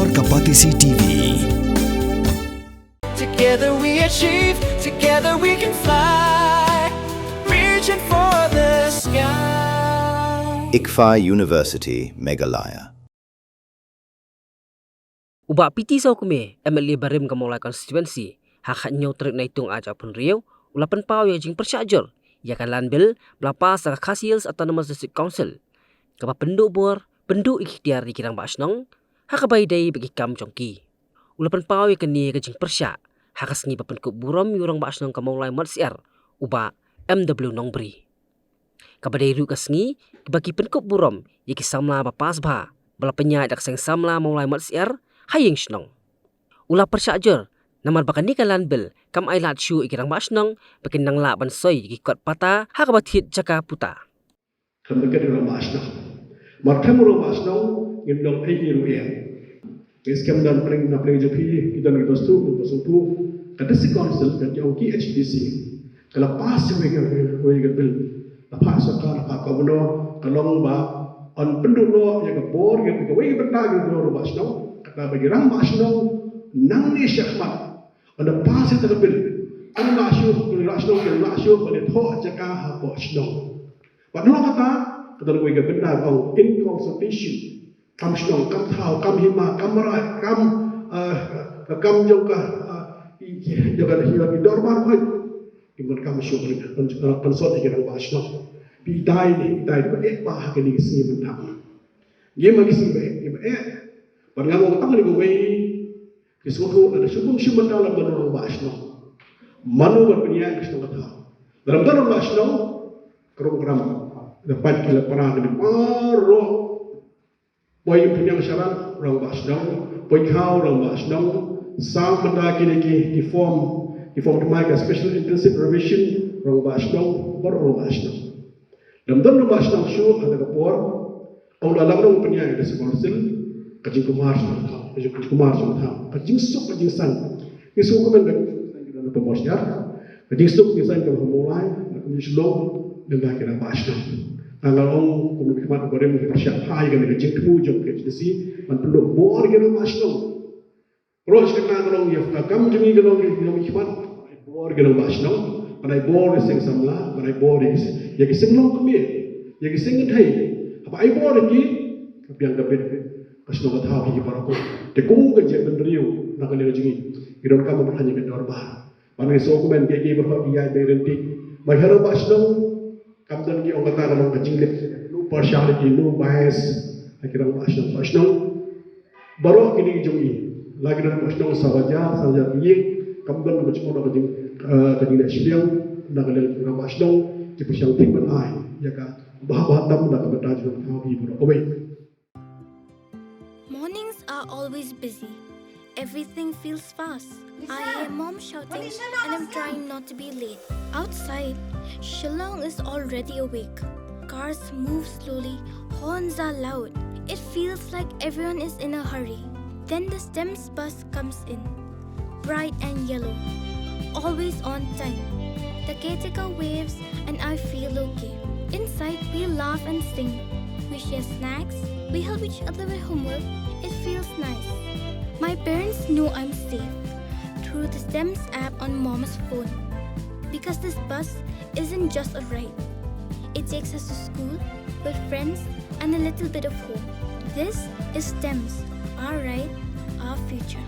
Warga Patisi TV. Together we achieve, together we can fly, reaching for the sky. ICFA University, Meghalaya. Ubak piti sau kume MLA Barim Kamolai konstituensi hak nyau trek na itung aja pun riau ulapan pau yang jing persyajur ia kan lanbil melapas sa Khasiels Autonomous District Council kapa penduk bor penduk ikhtiar di kirang basnong hak bai dai bagi kam jongki ulapan pau yang kini ke jing persya hak sengi papenkuk buram yurang basnong Kamolai Matsiar uba MW Nongbri kapa dai ru kasngi bagi penkuk buram ye kisamla bapas ba bala penyai dak seng samla Maulai Matsiar hayeng snong ula persyajur namar bakan ni kalan bel kam ai lat shu ikirang basnong bakin nang la ban soi ki kot pata ha ka bathit jaka puta kam dekat ro basnong mar kam ro basnong ngin dong ai ru ya kes kam dan pring na pring jopi kita ngi dostu kada si council kan jong ki HDC kala pas we ga bel la pas ka ka bono kalong ba on pendulo ya ga bor ga we ga ta ga ro basnong kata bagi ram basnong nang ni syahmat on pas ta ga bel an la shu bale tho jaka ha basnong padlo kata we ga benda au in consultation kam snong kam thao kam hima kam ra kam joka joka hi dorbar khoi imon kam shu konsol ikirang basnong bi dai ba ek ba ka ni singi benda ye ma kisi ba Pernyataan tang ni gue kisuatu ada subung siman dalam menurut basno. Manu berpenyak kisah kata. Dalam tanam basno program dapat kita perang di paro. Boy punya syarat orang basno, boy kau orang basno. Sang benda kini di form termaik special intensive revision orang basno baru basno. Dalam tanam basno show ada kapor. Orang dalam penyak ada sekonsil. Kajing kumar sama kajing sok kajing san isu ko men dalam pemosnya kajing sok ni san ko mulai kajing slong dengan kira basna tanggal on ko mi khmat bare mi persyak hai kan kajing tu jom ke si man perlu bor kira basna pros kana ngong ya kam jemi ngong mi khmat bor kira basna panai bor sing samla panai bor is ya ki sing long kami ya ki sing thai apa ai bor ki biang dapat kasno kata hi para ko te ko ga je ben riu na kan le jingi iron ka mo hanya ben dorba pane so ko ben ge ba ya be renti ma hero basno kam dan ki ongata na ga jingle lu partiality lu bias akira basno baro kini jingi lagi dan basno sawaja ye kam dan mo chmo na ga jing ka ding shiang na ga le basno ti pusyang tik ban ai ya ka ba tam na ka ta ji ka hi bro ko Mornings are always busy. Everything feels fast. I hear mom shouting and I'm trying not to be late. Outside, Shillong is already awake. Cars move slowly, horns are loud. It feels like everyone is in a hurry. Then the STEMS bus comes in, bright and yellow, always on time. The caretaker waves and I feel okay. Inside, we laugh and sing. We share snacks. We help each other with homework. It feels nice. My parents know I'm safe through the STEMS app on mom's phone. Because this bus isn't just a ride. It takes us to school with friends and a little bit of hope. This is STEMS, our ride, our future.